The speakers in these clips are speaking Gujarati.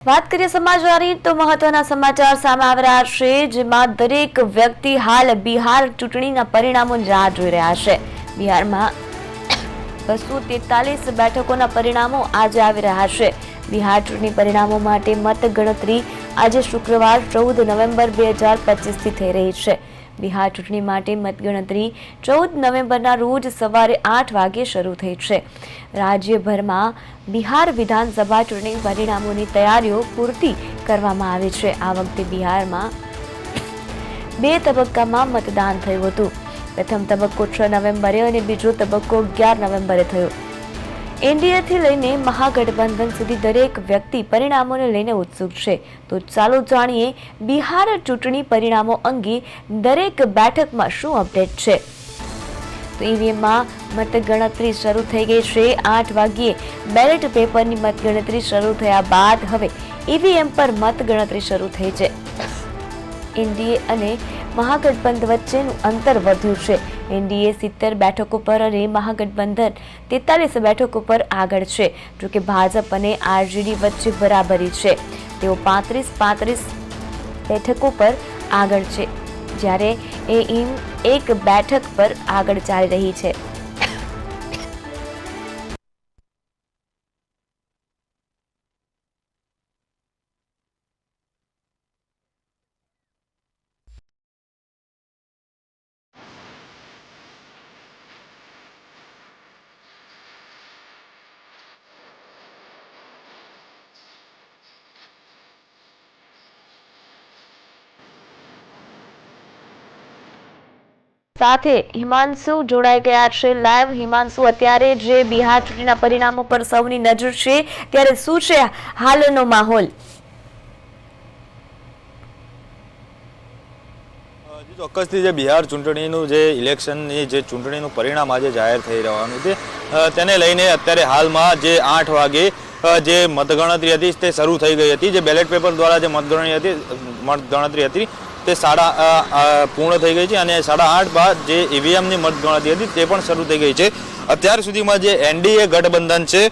વાત કરીએ સમાચારની તો મહત્વના સમાચાર સામે આવી રહ્યા છે, જેમાં દરેક વ્યક્તિ હાલ બિહાર ચૂંટણીના પરિણામોની રાહ જોઈ રહ્યા છે। બિહારમાં 243 બેઠકોના પરિણામો આજે આવી રહ્યા છે। બિહાર ચૂંટણી પરિણામો માટે મતગણતરી આજે શુક્રવાર 14 નવેમ્બર 2025 થી થઈ રહી છે। બિહાર ચૂંટણી માટે મતગણતરી 14 નવેમ્બરના રોજ સવારે 8 વાગે શરૂ થઈ છે। રાજ્યભરમાં બિહાર વિધાનસભા ચૂંટણી પરિણામોની તૈયારીઓ પૂર્તિ કરવામાં આવી છે। આ વખતે બિહારમાં 2 તબક્કામાં મતદાન થયું હતું। પ્રથમ તબક્કો 6 નવેમ્બરે અને બીજો તબક્કો 11 નવેમ્બરે થયો। એનડીએથી લઈને મહાગઠબંધન સુધી દરેક વ્યક્તિ પરિણામોને લઈને ઉત્સુક છે। તો ચાલો જાણીએ બિહાર ચૂંટણી પરિણામો અંગે દરેક બેઠકમાં શું અપડેટ છે। તો ઈવીએમમાં મતગણતરી શરૂ થઈ ગઈ છે। 8 વાગ્યે બેલેટ પેપરની મતગણતરી શરૂ થયા બાદ હવે ઈવીએમ પર મતગણતરી શરૂ થઈ છે। એનડીએ અને મહાગઠબંધન વચ્ચેનું અંતર વધ્યું છે। એનડીએ 70 બેઠકો પર અને મહાગઠબંધન 43 બેઠકો પર આગળ છે, જોકે ભાજપ અને આરજેડી વચ્ચે બરાબરી છે। તેઓ 35 બેઠકો પર આગળ છે, જ્યારે એઈમ 1 બેઠક પર આગળ ચાલી રહી છે। સાથે હિમાંશુ જોડાઈ ગયા છે લાઈવ। હિમાંશુ, અત્યારે જે બિહાર ચૂંટણીના પરિણામો પર સૌની નજર છે, ત્યારે શું છે હાલનો માહોલ? ચોક્કસથી જે બિહાર ચૂંટણીનું જે ઇલેક્શનની જે ચૂંટણીનું પરિણામ આજે જાહેર થઈ રહેવાનું છે, તેને લઈને અત્યારે હાલમાં જે 8 વાગે જે મતગણતરી હતી તે શરૂ થઈ ગઈ હતી। જે બેલેટ પેપર દ્વારા જે મતગણતરી હતી તે પૂર્ણ થઈ ગઈ છે અને 8:30 બાદ જે ઈવીએમની મતગણતરી હતી તે પણ શરૂ થઈ ગઈ છે। અત્યાર સુધીમાં જે એનડીએ ગઠબંધન છે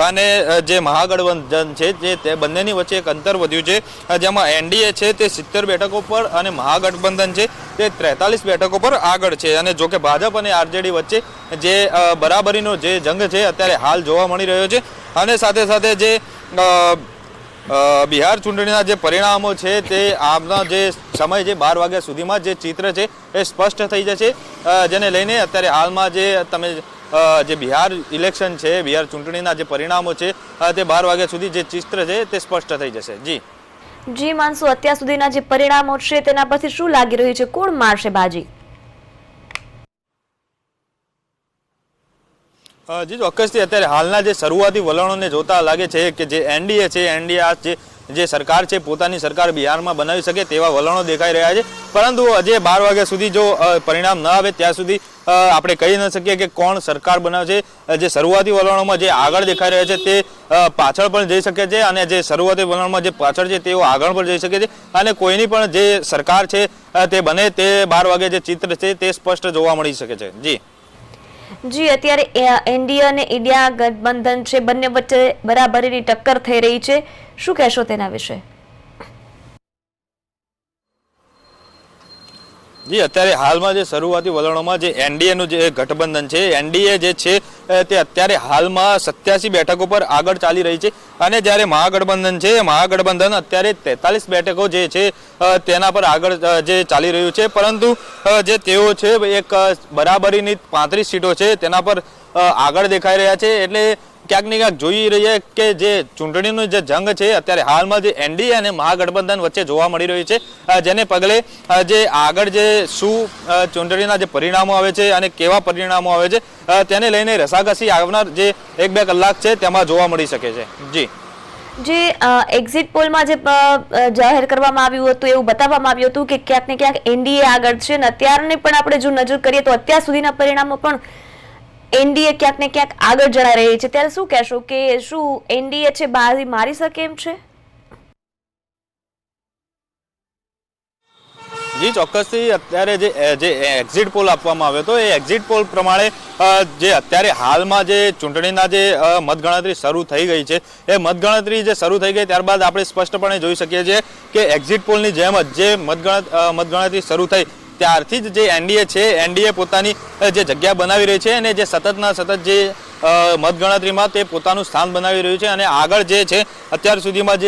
અને જે મહાગઠબંધન છે તે બંનેની વચ્ચે એક અંતર વધ્યું છે, જેમાં એનડીએ છે તે 70 બેઠકો પર અને મહાગઠબંધન છે તે 43 બેઠકો પર આગળ છે। અને જોકે ભાજપ અને આરજેડી વચ્ચે જે બરાબરીનો જે જંગ છે અત્યારે હાલ જોવા મળી રહ્યો છે। અને સાથે સાથે જે બિહાર ચૂંટણીના જે પરિણામો છે તે આમનો જે સમય છે 12 વાગ્યા સુધીમાં જે ચિત્ર છે એ સ્પષ્ટ થઈ જશે, જેને લઈને અત્યારે હાલમાં જે તમે જે બિહાર ઇલેક્શન છે, બિહાર ચૂંટણીના જે પરિણામો છે તે 12 વાગ્યા સુધી જે ચિત્ર છે તે સ્પષ્ટ થઈ જશે। જી માનસુ, અત્યાર સુધીના જે પરિણામો છે તેના પરથી શું લાગી રહ્યું છે, કોણ મારશે બાજી? જી ચોક્કસથી અત્યારે હાલના જે શરૂઆતી વલણોને જોતા લાગે છે કે જે એનડીએ છે, એનડીએ આ જે સરકાર છે પોતાની સરકાર બિહારમાં બનાવી શકે તેવા વલણો દેખાઈ રહ્યા છે। પરંતુ હજે 12 વાગ્યા સુધી જો પરિણામ ન આવે ત્યાં સુધી આપણે કહી ન શકીએ કે કોણ સરકાર બનાવશે। જે શરૂઆતી વલણોમાં જે આગળ દેખાઈ રહ્યા છે તે પાછળ પણ જઈ શકે છે અને જે શરૂઆતી વલણમાં જે પાછળ છે તેઓ આગળ પણ જઈ શકે છે અને કોઈની પણ જે સરકાર છે તે બને તે 12 વાગે જે ચિત્ર છે તે સ્પષ્ટ જોવા મળી શકે છે। જી, અત્યારે એનડીએ અને ઇન્ડિયા ગઠબંધન છે, બંને વચ્ચે બરાબરીની ટક્કર થઈ રહી છે, શું કહેશો તેના વિશે? જી, અત્યારે હાલમાં જે શરૂઆતી વલણોમાં જે એનડીએનું જે ગઠબંધન છે, એનડીએ જે છે તે અત્યારે હાલમાં 87 બેઠકો પર આગળ ચાલી રહી છે અને જ્યારે મહાગઠબંધન છે, મહાગઠબંધન અત્યારે 43 બેઠકો જે છે તેના પર આગળ જે ચાલી રહ્યું છે। પરંતુ જે તેઓ છે એક બરાબરીની 35 સીટો છે તેના પર આગળ દેખાઈ રહ્યા છે। એટલે ક્યાંક ને ક્યાંક જોઈ રહીએ કે જે ચૂંટણીનો જે જંગ છે અત્યારે હાલમાં જે એનડીએ અને મહાગઠબંધન વચ્ચે જોવા મળી રહ્યું છે, જેને પગલે જે આગળ જે શું ચૂંટણીના જે પરિણામો આવે છે અને કેવા પરિણામો આવે છે તેને લઈને રસાકસી આવનાર જે 1-2 કલાક છે તેમાં જોવા મળી શકે છે। જે એક્ઝિટ પોલમાં જે જાહેર કરવામાં આવ્યું હતું એવું બતાવવામાં આવ્યું હતું કે ક્યાંક ને ક્યાંક એનડીએ આગળ છે, અને અત્યારની પણ આપણે જો નજર કરીએ તો અત્યાર સુધીના પરિણામો પણ એનડીએ ક્યાંક ને ક્યાંક આગળ જણાઈ રહી છે, ત્યારે શું કહેશો કે શું એનડીએ છે બાજી મારી શકે એમ છે? જી ચોક્કસથી અત્યારે જે એક્ઝિટ પોલ આપવામાં આવ્યો હતો એ એક્ઝિટ પોલ પ્રમાણે જે અત્યારે હાલમાં જે ચૂંટણીના જે મતગણતરી શરૂ થઈ ગઈ છે એ મતગણતરી જે શરૂ થઈ ગઈ ત્યારબાદ આપણે સ્પષ્ટપણે જોઈ શકીએ છીએ કે એક્ઝિટ પોલની જેમ જ જે મતગણતરી શરૂ થઈ ત્યારથી જ જે એનડીએ છે એનડીએ પોતાની જે જગ્યા બનાવી રહી છે અને જે સતતના સતત જે મતગણતરીમાં તે પોતાનું સ્થાન બનાવી રહ્યું છે અને આગળ જે છે અત્યાર સુધીમાં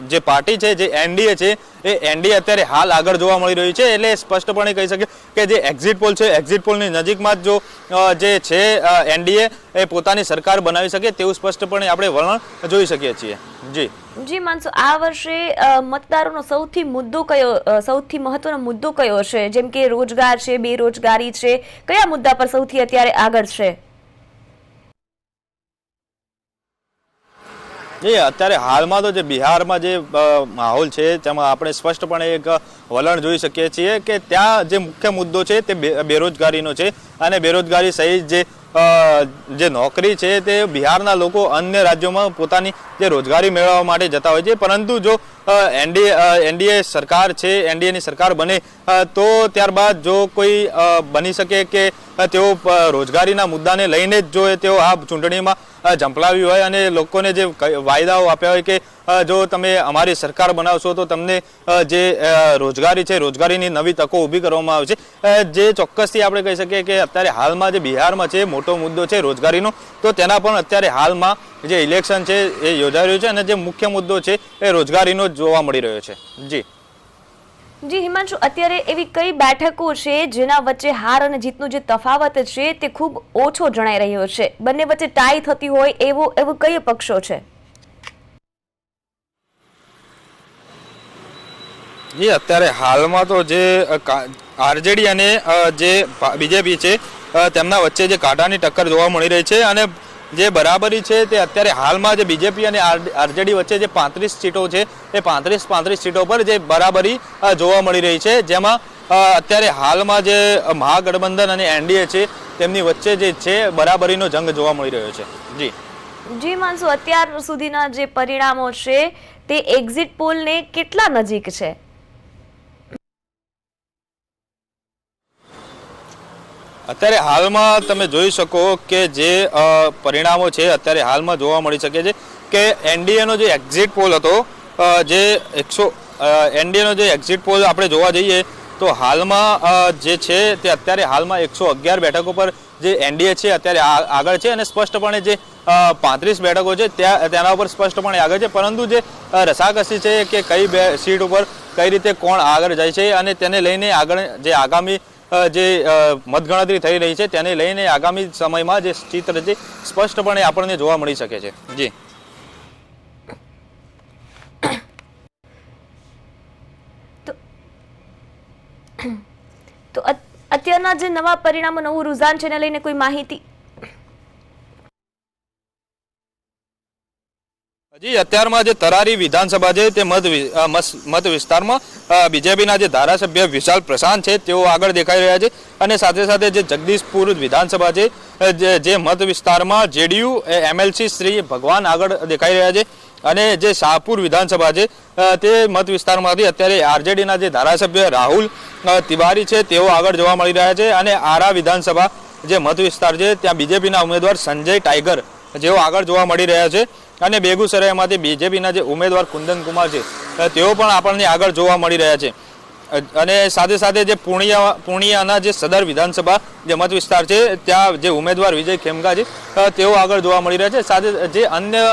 જે પાર્ટી છે જે એનડીએ છે એ એનડીએ અત્યારે હાલ આગળ જોવા મળી રહ્યું છે એટલે સ્પષ્ટપણે કહી શકીએ કે જે એક્ઝિટ પોલ છે એક્ઝિટ પોલની નજીકમાં જ જો જે છે એનડીએ એ પોતાની સરકાર બનાવી શકે તેવું સ્પષ્ટપણે આપણે વલણ જોઈ શકીએ છીએ જી માનસો આ વર્ષે મતદારોનો સૌથી મહત્વનો મુદ્દો કયો છે જેમ કે રોજગાર છે બેરોજગારી છે કયા મુદ્દા પર સૌથી અત્યારે આગળ છે અત્યારે હાલમાં તો જે બિહારમાં જે માહોલ છે તેમાં આપણે સ્પષ્ટપણે એક વલણ જોઈ શકીએ છીએ કે ત્યાં જે મુખ્ય મુદ્દો છે તે બેરોજગારીનો છે અને બેરોજગારી સહિત જે નોકરી છે તે બિહારના લોકો અન્ય રાજ્યોમાં પોતાની જે રોજગારી મેળવવા માટે જતા હોય છે પરંતુ જો એનડીએ સરકાર છે એનડીએની સરકાર બને તો ત્યારબાદ જો કોઈ બની શકે કે તેઓ રોજગારીના મુદ્દાને લઈને જ જો તેઓ આ ચૂંટણીમાં ઝંપલાવ્યું હોય અને લોકોને જે વાયદાઓ આપ્યા હોય કે જો તમે અમારી સરકાર બનાવશો તો તમને જે રોજગારી છે રોજગારીની નવી તકો ઊભી કરવામાં આવશે જે ચોક્કસથી આપણે કહી શકીએ કે અત્યારે હાલમાં જે બિહારમાં છે મોટો મુદ્દો છે રોજગારીનો તો તેના પણ અત્યારે હાલમાં જે ઇલેક્શન છે એ યોજાઈ રહ્યું છે અને જે મુખ્ય મુદ્દો છે એ રોજગારીનો જોવા મળી રહ્યો છે જી હિમાંશુ અત્યારે એવી કઈ બેઠકો છે જેના વચ્ચે હાર અને જીતનો જે તફાવત છે તે ખૂબ ઓછો જણાઈ રહ્યો છે બંને વચ્ચે ટાઈ થતી હોય એવું કઈ પક્ષો છે જી અત્યારે હાલમાં તો જે આરજેડી અને જે બીજેપી છે તેમના વચ્ચે જે કાંટાની ટક્કર જોવા મળી રહી છે અને જે બરાબરી છે તે અત્યારે હાલમાં જે બીજેપી અને આરજેડી વચ્ચે જે 35 સીટો છે એ 35 સીટો પર જે બરાબરી જોવા મળી રહી છે જેમાં અત્યારે હાલમાં જે મહાગઠબંધન અને એનડીએ છે તેમની વચ્ચે જે છે બરાબરીનો જંગ જોવા મળી રહ્યો છે જી માનસુ અત્યાર સુધીના જે પરિણામો છે તે એક્ઝિટ પોલને કેટલા નજીક છે અત્યારે હાલમાં તમે જોઈ શકો કે જે પરિણામો છે અત્યારે હાલમાં જોવા મળી શકે છે કે એનડીએનો જે એક્ઝિટ પોલ હતો જે એનડીએનો જે એક્ઝિટ પોલ આપણે જોવા જઈએ તો હાલમાં જે છે તે અત્યારે હાલમાં 111 બેઠકો પર જે એનડીએ છે અત્યારે આગળ છે અને સ્પષ્ટપણે જે 35 બેઠકો છે તેના ઉપર સ્પષ્ટપણે આગળ છે પરંતુ જે રસાકસી છે કે કઈ સીટ ઉપર કઈ રીતે કોણ આગળ જાય છે અને તેને લઈને આગળ જે આગામી જે મતગણતરી થઈ રહી છે તેને લઈને આગામી સમયમાં જે ચિત્ર છે સ્પષ્ટપણે આપણને જોવા મળી શકે છે તો અત્યારના જે નવા પરિણામો નવું રુઝાન છે એને લઈને કોઈ માહિતી જી અત્યારમાં જે તરારી વિધાનસભા છે તે મત વિસ્તારમાં બીજેપીના જે ધારાસભ્ય વિશાલ પ્રશાંત છે તેઓ આગળ દેખાઈ રહ્યા છે અને સાથે સાથે જે જગદીશપુર વિધાનસભા છે જે મત વિસ્તારમાં જેડીયુ એમએલસી શ્રી ભગવાન આગળ દેખાઈ રહ્યા છે અને જે શાહપુર વિધાનસભા છે તે મત વિસ્તારમાંથી અત્યારે આરજેડીના જે ધારાસભ્ય રાહુલ તિવારી છે તેઓ આગળ જોવા મળી રહ્યા છે અને આરા વિધાનસભા જે મત વિસ્તાર છે ત્યાં બીજેપીના ઉમેદવાર સંજય ટાઈગર જેઓ આગળ જોવા મળી રહ્યા છે અને બેગુસરાયમાંથી બીજેપીના જે ઉમેદવાર કુંદન કુમાર છે તેઓ પણ આપણને આગળ જોવા મળી રહ્યા છે અને સાથે સાથે જે પૂર્ણિયાના જે સદર વિધાનસભા જે મત વિસ્તાર છે ત્યાં જે ઉમેદવાર વિજય ખેમકા છે તેઓ આગળ જોવા મળી રહ્યા છે સાથે જે અન્ય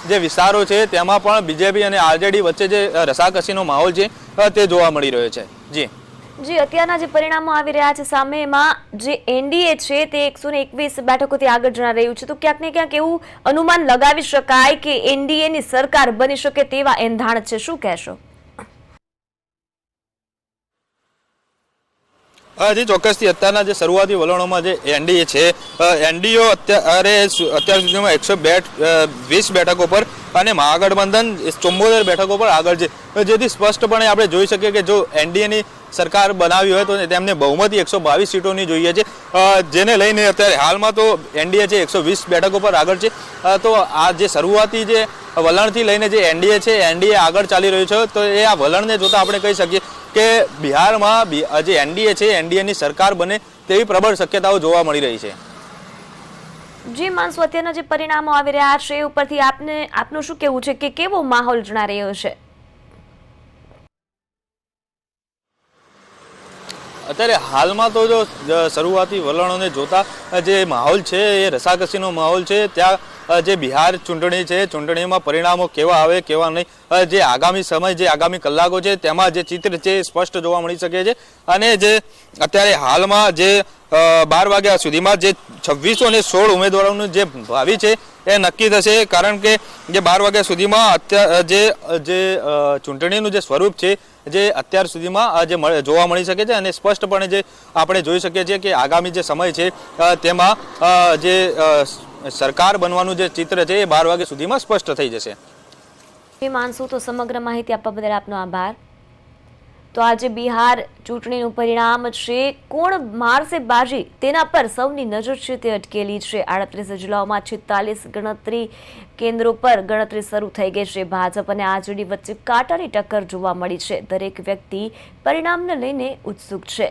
જે વિસ્તારો છે તેમાં પણ બીજેપી અને આરજેડી વચ્ચે જે રસાકસીનો માહોલ છે તે જોવા મળી રહ્યો છે જી અત્યારના જે પરિણામો આવી રહ્યા છે સામેમાં જે એનડીએ છે તે 121 બેઠકોથી આગળ જણા રહ્યું છે તો ક્યાંક ને ક્યાંક એવું અનુમાન લગાવી શકાય કે એનડીએની સરકાર બની શકે તેવા એંધાણ છે શું કહેશો જી ચોક્કસથી અત્યારના જે શરૂઆતી વલણોમાં જે એનડીએ છે એનડીઓ અત્યાર સુધીમાં 120 બેઠકો પર અને મહાગઠબંધન 74 બેઠકો પર આગળ છે જેથી સ્પષ્ટપણે આપણે જોઈ શકીએ કે જો એનડીએની સરકાર બનાવી હોય તો તેમને બહુમતી 122 સીટોની જોઈએ છે જેને લઈને અત્યારે હાલમાં તો એનડીએ છે 120 બેઠકો પર આગળ છે તો આ જે શરૂઆતી જે વલણથી લઈને જે એનડીએ છે એનડીએ આગળ ચાલી રહ્યું છે તો એ આ વલણને જોતા આપણે કહી શકીએ કે બિહારમાં જે એનડીએ છે એનડીએની સરકાર બને તેવી પ્રબળ શક્યતાઓ જોવા મળી રહી છે. જી માનસુ, અત્યારના જે પરિણામો આવી રહ્યા છે એ ઉપરથી આપનું શું કહેવું છે કે કેવો માહોલ જણાઈ રહ્યો છે? અત્યારે હાલમાં તો જો શરૂઆતી વલણોને જોતા જે માહોલ છે એ રસાકસીનો માહોલ છે. ત્યાં જે બિહાર ચૂંટણી છે ચૂંટણીમાં પરિણામો કેવા આવે કેવા નહીં, જે આગામી સમય જે આગામી કલાકો છે તેમાં જે ચિત્ર છે એ સ્પષ્ટ જોવા મળી શકે છે. અને જે અત્યારે હાલમાં જે 12 વાગ્યા સુધીમાં જે 2616 ઉમેદવારોનું જે ભાવિ છે એ નક્કી થશે. કારણ કે જે 12 વાગ્યા સુધીમાં જે ચૂંટણીનું જે સ્વરૂપ છે જે અત્યાર સુધીમાં જે જોવા મળી શકે છે અને સ્પષ્ટપણે જે આપણે જોઈ શકીએ છીએ કે આગામી જે સમય છે તેમાં જે સરકાર બનવાનું જે ચિત્ર છે એ 12 વાગ્યા સુધીમાં સ્પષ્ટ થઈ જશે. માનસુ, તો સમગ્ર માહિતી આપવા બદલ આપનો આભાર. તો આજે બિહાર ચૂંટણીનું પરિણામ છે, કોણ મારશે બાજી તેના પર સૌની નજર છે તે અટકેલી છે. 38 જિલ્લાઓમાં 46 ગણતરી કેન્દ્રો પર ગણતરી શરૂ થઈ ગઈ છે. ભાજપ અને આરજેડી વચ્ચે કાંટાની ટક્કર જોવા મળી છે. દરેક વ્યક્તિ પરિણામને લઈને ઉત્સુક છે.